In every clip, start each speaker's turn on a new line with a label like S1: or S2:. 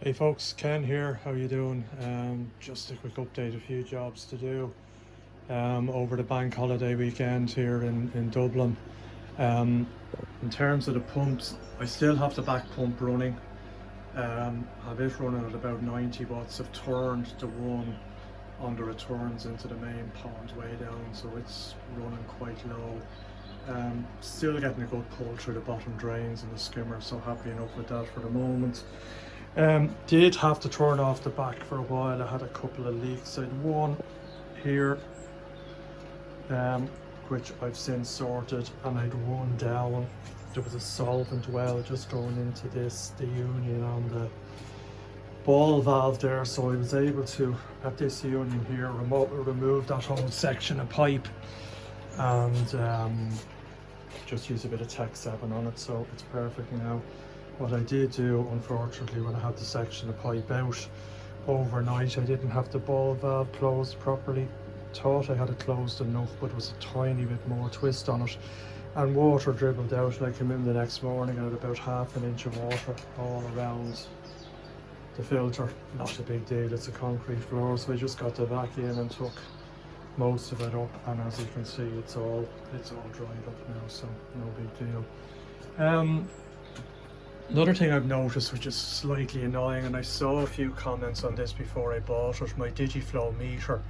S1: Hey folks, Ken here. How you doing? Just a quick update, a few jobs to do over the bank holiday weekend here in Dublin. Um, in terms of the pumps, I still have the back pump running. Have it running at about 90 watts. I've turned the one on the returns into the main pond way down, so it's running quite low. Still getting a good pull through the bottom drains and the skimmer, so happy enough with that for the moment. Did have to turn off the back for a while. I had a couple of leaks. I had one here, which I've since sorted, and I had one down. There was a solvent well just going into the union on the ball valve there, so I was able to, at this union here, remove that whole section of pipe and just use a bit of Tech 7 on it, so it's perfect now. What I did do, unfortunately, when I had the section of pipe out overnight, I didn't have the ball valve closed properly. Thought I had it closed enough, but it was a tiny bit more twist on it, and water dribbled out. And I came in the next morning and had about half an inch of water all around the filter. Not a big deal, it's a concrete floor, so I just got the vac in and took most of it up, and as you can see, it's all dried up now, so no big deal. Another thing I've noticed, which is slightly annoying, and I saw a few comments on this before I bought it, my Digiflow meter,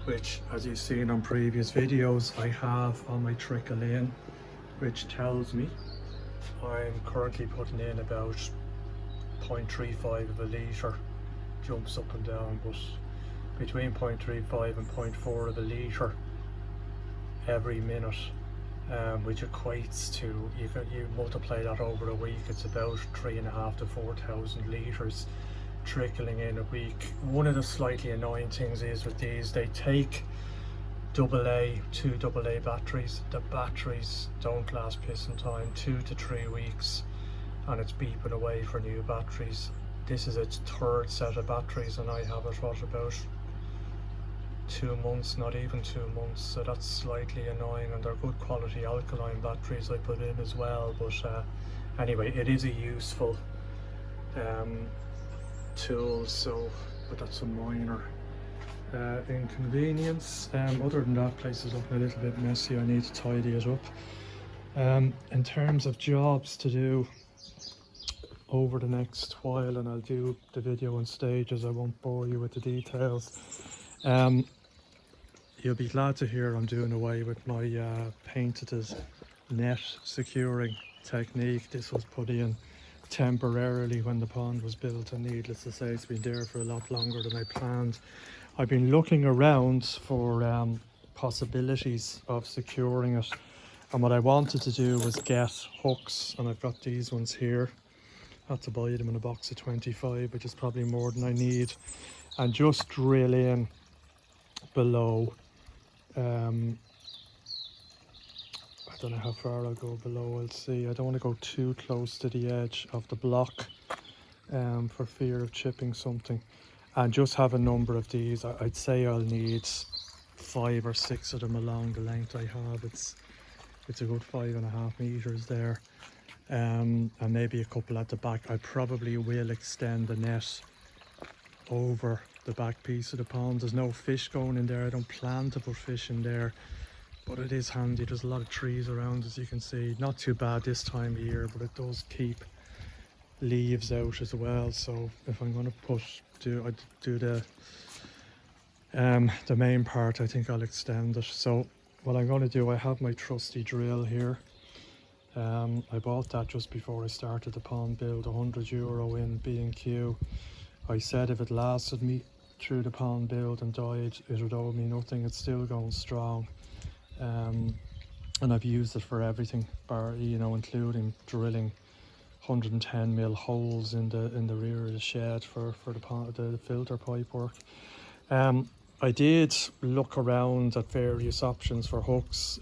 S1: which, as you've seen on previous videos, I have on my trickle in, which tells me I'm currently putting in about 0.35 of a litre, jumps up and down, but between 0.35 and 0.4 of a litre every minute. Which equates to, you multiply that over a week, it's about 3,500 to 4,000 litres trickling in a week. One of the slightly annoying things is with these, they take two AA batteries. The batteries don't last pissing time, 2 to 3 weeks, and it's beeping away for new batteries. This is its third set of batteries, and I have it, what, about 2 months, not even 2 months, so that's slightly annoying. And they're good quality alkaline batteries I put in as well, but anyway, it is a useful tool, so, but that's a minor inconvenience. Other than that, place is looking a little bit messy. I need to tidy it up. In terms of jobs to do over the next while, and I'll do the video in stages, I won't bore you with the details. You'll be glad to hear I'm doing away with my painted net securing technique. This was put in temporarily when the pond was built, and needless to say, it's been there for a lot longer than I planned. I've been looking around for possibilities of securing it, and what I wanted to do was get hooks, and I've got these ones here. I had to buy them in a box of 25, which is probably more than I need, and just drill in below. I don't know how far I'll go below, I'll see. I don't want to go too close to the edge of the block for fear of chipping something, and just have a number of these. I'd say I'll need 5 or 6 of them along the length I have. It's a good 5.5 meters there, and maybe a couple at the back. I probably will extend the net over the back piece of the pond. There's no fish going in there. I don't plan to put fish in there, but it is handy. There's a lot of trees around, as you can see. Not too bad this time of year, but it does keep leaves out as well. So if I'm going to do the main part, I think I'll extend it. So what I'm going to do, I have my trusty drill here. I bought that just before I started the pond build, €100 in B&Q. I said if it lasted me through the pond build and died, it would owe me nothing. It's still going strong, and I've used it for everything, including drilling 110mm holes in the rear of the shed for the filter pipe work. I did look around at various options for hooks.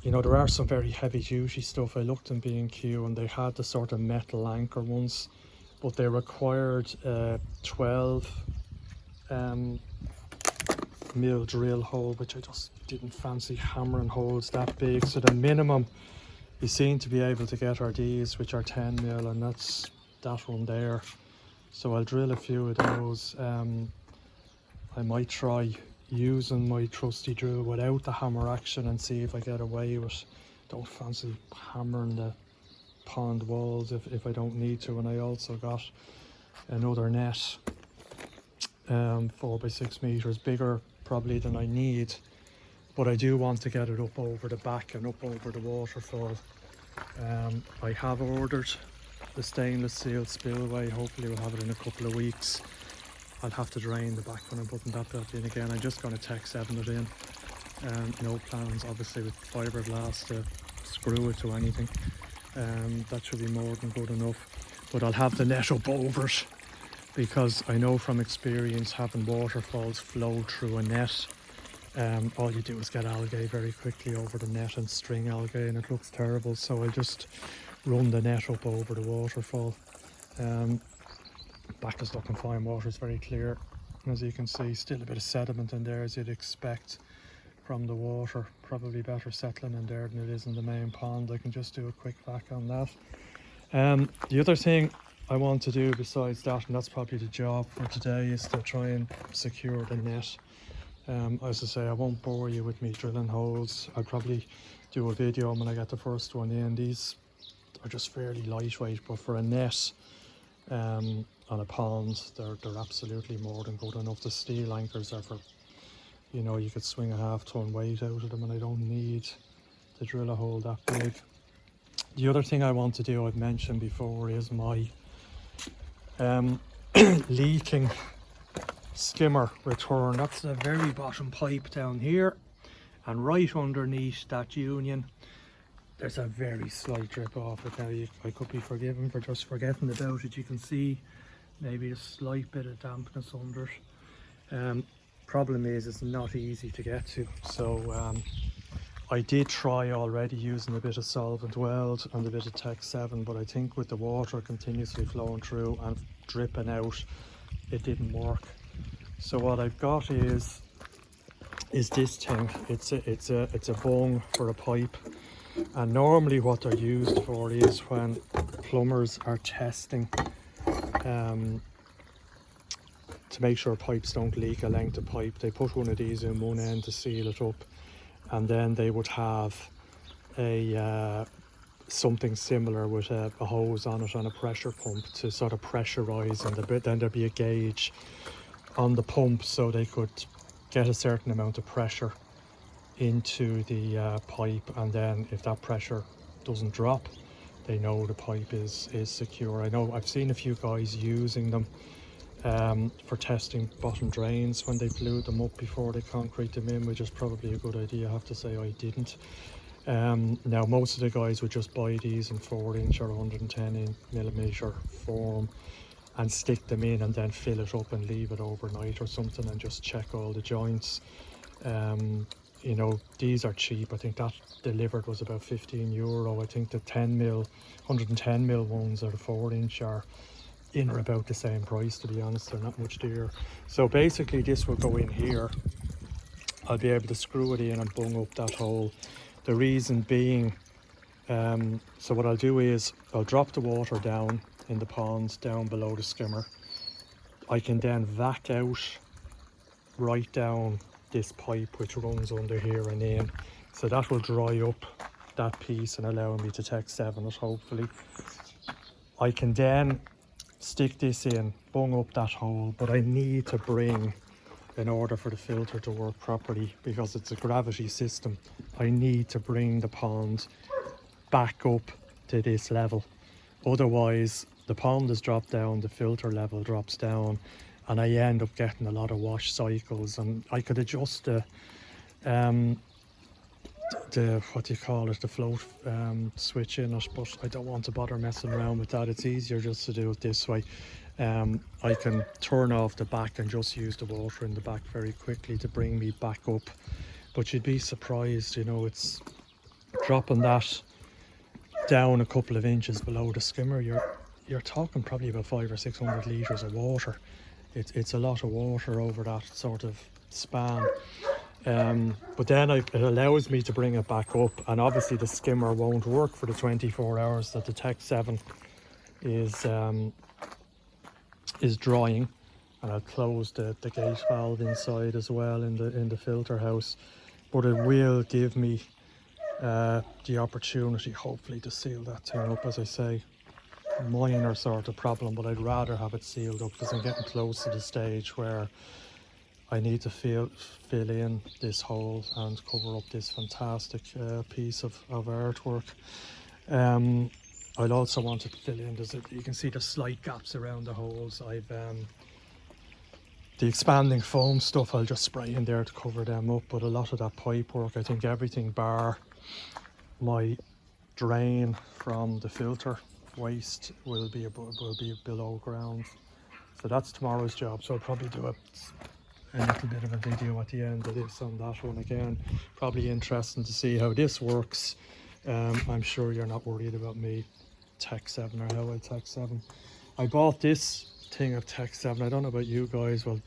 S1: There are some very heavy duty stuff. I looked in B&Q and they had the sort of metal anchor ones, but they required 12 mil drill hole, which I just didn't fancy hammering holes that big. So the minimum you seem to be able to get are these, which are 10mm, and that one there. So I'll drill a few of those. I might try using my trusty drill without the hammer action and see if I get away with. Don't fancy hammering the pond walls if I don't need to. And I also got another net, 4 by 6 meters, bigger probably than I need, but I do want to get it up over the back and up over the waterfall. I have ordered the stainless steel spillway. Hopefully we'll have it in a couple of weeks. I'll have to drain the back when I'm putting that belt in again. I'm just going to Tech 7 it in. No plans obviously with fiberglass to screw it to anything. That should be more than good enough, but I'll have the net up over it, because I know from experience having waterfalls flow through a net, all you do is get algae very quickly over the net and string algae, and it looks terrible. So I'll just run the net up over the waterfall. Back is looking fine, water is very clear, as you can see. Still a bit of sediment in there as you'd expect from the water, probably better settling in there than it is in the main pond. I can just do a quick vac on that. The other thing I want to do besides that, and that's probably the job for today, is to try and secure the net. As I say, I won't bore you with me drilling holes. I'll probably do a video when I get the first one in. These are just fairly lightweight, but for a net on a pond, they're absolutely more than good enough. The steel anchors are for, you know, you could swing a half-ton weight out of them, and I don't need to drill a hole that big. The other thing I want to do, I've mentioned before, is my leaking skimmer return. That's the very bottom pipe down here, and right underneath that union there's a very slight drip off it. Now I could be forgiven for just forgetting about it. You can see maybe a slight bit of dampness under it. Problem is it's not easy to get to, so I did try already using a bit of solvent weld and a bit of Tech 7, but I think with the water continuously flowing through and dripping out, it didn't work. So what I've got is this thing. It's a bung for a pipe, and normally what they're used for is when plumbers are testing to make sure pipes don't leak a length of pipe. They put one of these in one end to seal it up, and then they would have a something similar with a hose on it and a pressure pump to sort of pressurize, and then there'd be a gauge on the pump so they could get a certain amount of pressure into the pipe, and then if that pressure doesn't drop, they know the pipe is secure. I know I've seen a few guys using them for testing bottom drains when they blew them up before they concrete them in, which is probably a good idea. I have to say I didn't. Now most of the guys would just buy these in 4-inch or 110mm form and stick them in and then fill it up and leave it overnight or something and just check all the joints. You know, these are cheap. I think that delivered was about €15. I think the 110mm ones or the 4-inch are in or about the same price, to be honest. They're not much dearer. So basically this will go in here. I'll be able to screw it in and bung up that hole. The reason being, so what I'll do is I'll drop the water down in the pond down below the skimmer. I can then vac out right down this pipe which runs under here and in, so that will dry up that piece and allow me to Tech 7 it hopefully. I can then stick this in, bung up that hole, but I need to bring, in order for the filter to work properly, because it's a gravity system, I need to bring the pond back up to this level. Otherwise the pond is dropped down, the filter level drops down, and I end up getting a lot of wash cycles. And I could adjust the what do you call it, the float switch in it, but I don't want to bother messing around with that. It's easier just to do it this way. I can turn off the back and just use the water in the back very quickly to bring me back up. But you'd be surprised, you know, it's dropping that down a couple of inches below the skimmer. You're talking probably about 500 or 600 litres of water. It's a lot of water over that sort of span. But then it allows me to bring it back up, and obviously the skimmer won't work for the 24 hours that the Tech 7 is drying, and I'll close the gate valve inside as well in the filter house. But it will give me the opportunity, hopefully, to seal that thing up. As I say, minor sort of problem, but I'd rather have it sealed up because I'm getting close to the stage where I need to fill in this hole and cover up this fantastic piece of artwork. I'll also want to fill in, you can see the slight gaps around the holes. I've the expanding foam stuff, I'll just spray in there to cover them up, but a lot of that pipe work, I think everything bar my drain from the filter waste will be below ground. So that's tomorrow's job. So I'll probably do a little bit of a video at the end of this on that one again. Probably interesting to see how this works. I'm sure you're not worried about me Tech 7 or how I Tech 7. I bought this thing of Tech 7. I don't know about you guys. Well,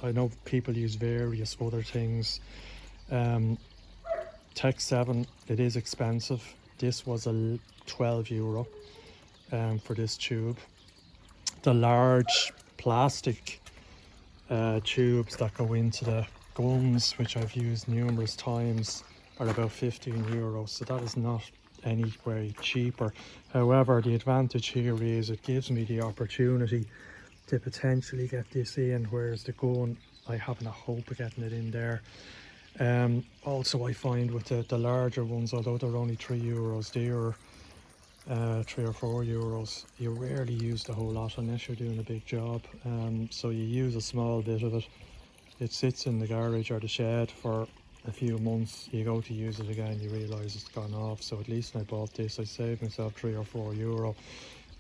S1: I know people use various other things. Tech 7, it is expensive. This was a €12 for this tube. The large plastic tubes that go into the guns, which I've used numerous times, are about €15, so that is not anywhere cheaper. However, the advantage here is it gives me the opportunity to potentially get this in, whereas the gun, I haven't a hope of getting it in there. Also, I find with the larger ones, although they're only €3 dearer, €3 or €4, you rarely use the whole lot unless you're doing a big job. So you use a small bit of it. It sits in the garage or the shed for a few months. You go to use it again, you realise it's gone off. So at least when I bought this, I saved myself €3 or €4,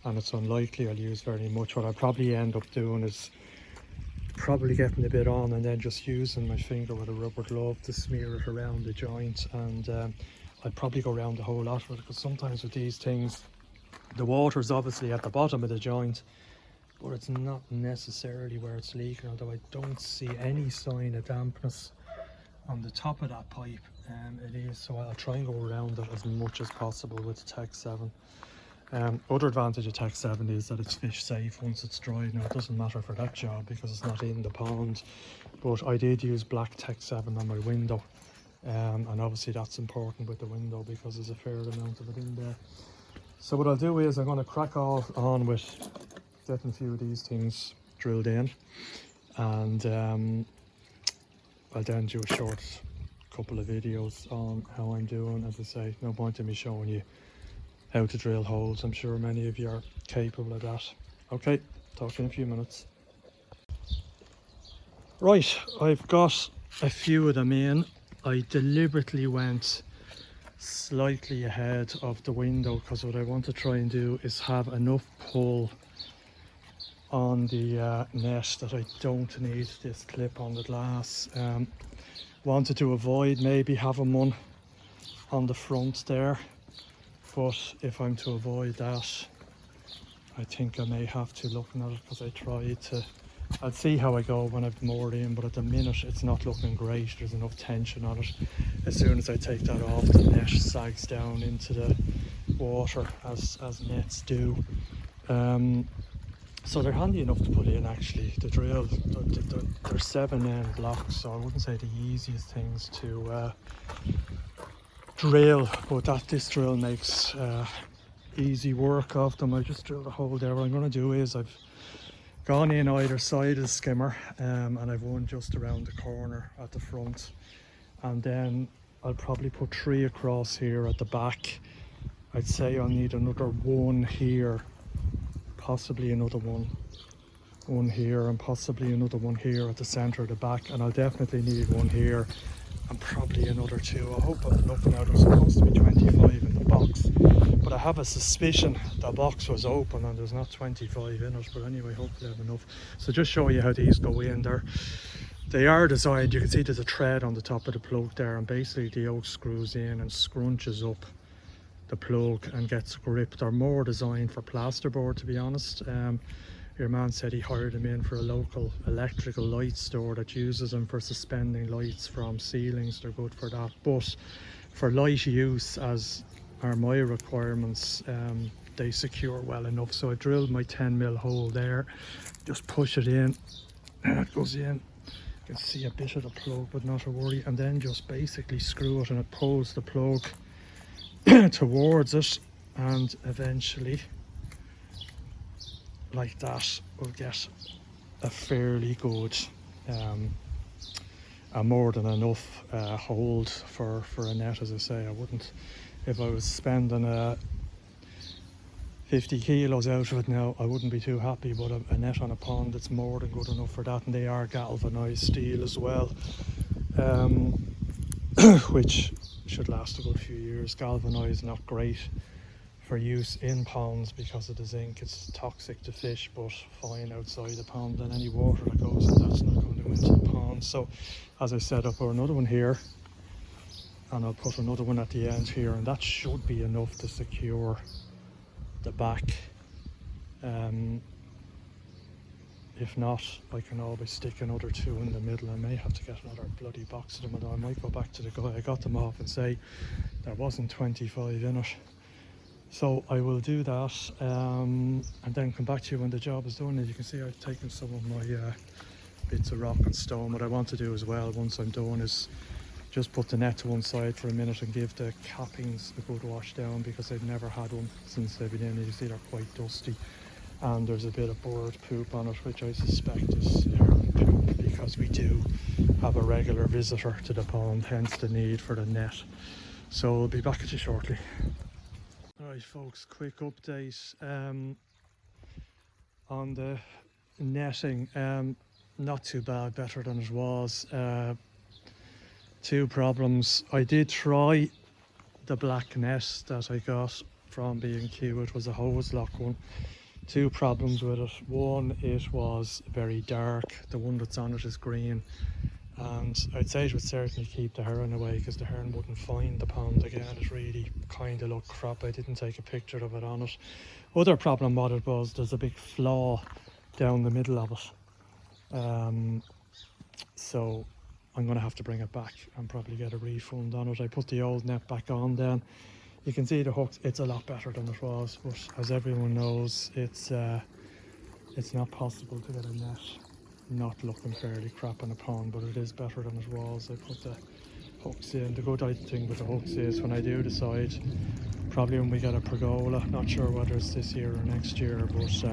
S1: and it's unlikely I'll use very much. What I'll probably end up doing is probably getting a bit on and then just using my finger with a rubber glove to smear it around the joint, and I'd probably go around the whole lot with it, because sometimes with these things the water's obviously at the bottom of the joint, but it's not necessarily where it's leaking, although I don't see any sign of dampness on the top of that pipe. It is, so I'll try and go around it as much as possible with the Tech 7. Other advantage of Tech 7 is that it's fish safe once it's dried. Now it doesn't matter for that job because it's not in the pond, but I did use black Tech 7 on my window, and obviously that's important with the window because there's a fair amount of it in there. So what I'll do is I'm going to crack on with getting a few of these things drilled in, and I'll then do a short couple of videos on how I'm doing. As I say, no point in me showing you how to drill holes. I'm sure many of you are capable of that. Okay, talk to you in a few minutes. Right, I've got a few of them in. I deliberately went slightly ahead of the window because what I want to try and do is have enough pull on the net that I don't need this clip on the glass. Wanted to avoid maybe having one on the front there, but if I'm to avoid that, I think I may have to look at it, because I tried to, I'll see how I go when I've moored in, but at the minute it's not looking great. There's enough tension on it. As soon as I take that off, the net sags down into the water as nets do. So they're handy enough to put in actually. The drill, they're 7N blocks, so I wouldn't say the easiest things to drill, but this drill makes easy work of them. I just drilled a hole there. What I'm going to do is I've gone in either side of the skimmer, and I've one just around the corner at the front, and then I'll probably put 3 across here at the back. I'd say I'll need another one here, possibly another one here, and possibly another one here at the center of the back, and I'll definitely need one here, and probably another 2. I hope I'm looking out. There's supposed to be 25 in the box, but I have a suspicion the box was open and there's not 25 in it. But anyway, hopefully I have enough. So just show you how these go in there. They are designed, you can see there's a thread on the top of the plug there, and basically the yoke screws in and scrunches up the plug and gets gripped. They're more designed for plasterboard, to be honest. Your man said he hired them in for a local electrical light store that uses them for suspending lights from ceilings. They're good for that, but for light use, as are my requirements, they secure well enough. So I drilled my 10mm hole there, just push it in, and it goes in. You can see a bit of the plug, but not to worry. And then just basically screw it, and it pulls the plug towards it, and eventually, like that, we'll get a fairly good more than enough hold for a net. As I say, I wouldn't, if I was spending 50 kilos out of it now, I wouldn't be too happy, but a net on a pond, it's more than good enough for that. And they are galvanized steel as well, which should last a good few years. Galvanized, not great for use in ponds because of the zinc. It's toxic to fish, but fine outside the pond, and any water that goes in, that's not going to go into the pond. So as I said, I'll put another one here, and I'll put another one at the end here, and that should be enough to secure the back. If not, I can always stick another two in the middle. I may have to get another bloody box of them, although I might go back to the guy I got them off and say there wasn't 25 in it. So I will do that, and then come back to you when the job is done. As you can see, I've taken some of my bits of rock and stone. What I want to do as well, once I'm done, is just put the net to one side for a minute and give the cappings a good wash down, because they've never had one since they've been in. You see they're quite dusty, and there's a bit of bird poop on it, which I suspect is heron poop, because we do have a regular visitor to the pond, hence the need for the net. So I'll be back at you shortly. Alright folks, quick update on the netting. Not too bad, better than it was. Two problems. I did try the black net that I got from B&Q. It was a hose lock one. Two problems with it. One, it was very dark. The one that's on it is green, and I'd say it would certainly keep the heron away, because the heron wouldn't find the pond again. It really kind of looked crap. I didn't take a picture of it on it. Other problem what it was, there's a big flaw down the middle of it. So I'm going to have to bring it back and probably get a refund on it. I put the old net back on then. You can see the hooks, it's a lot better than it was, but as everyone knows, it's not possible to get a net not looking fairly crap in a pond, but it is better than it was. I put the hooks in. The good thing with the hooks is, when I do decide, probably when we get a pergola, not sure whether it's this year or next year, but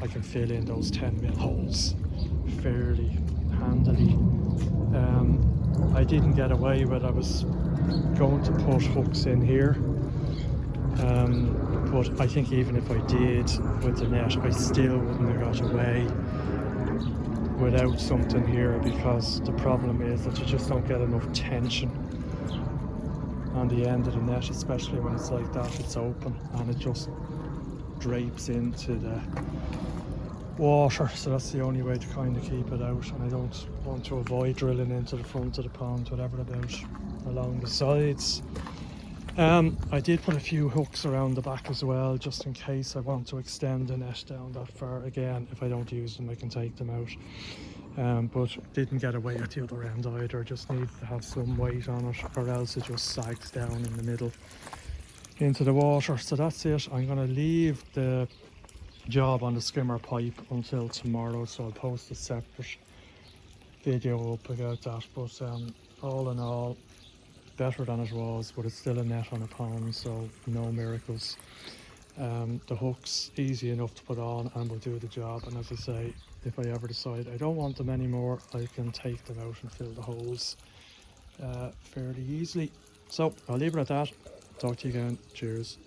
S1: I can fill in those 10mm holes fairly handily. I didn't get away with, I was going to put hooks in here, but I think even if I did with the net, I still wouldn't have got away without something here, because the problem is that you just don't get enough tension on the end of the net, especially when it's like that. It's open and it just drapes into the water, so that's the only way to kind of keep it out. And I don't want to avoid drilling into the front of the pond, whatever about along the sides. I did put a few hooks around the back as well, just in case I want to extend the net down that far. Again, if I don't use them, I can take them out. But didn't get away at the other end either. Just needed to have some weight on it, or else it just sags down in the middle into the water. So that's it. I'm going to leave the job on the skimmer pipe until tomorrow, so I'll post a separate video up about that. But all in all, better than it was, but it's still a net on a pond, so no miracles. The hooks, easy enough to put on and will do the job. And as I say, if I ever decide I don't want them anymore, I can take them out and fill the holes fairly easily. So I'll leave it at that. Talk to you again. Cheers.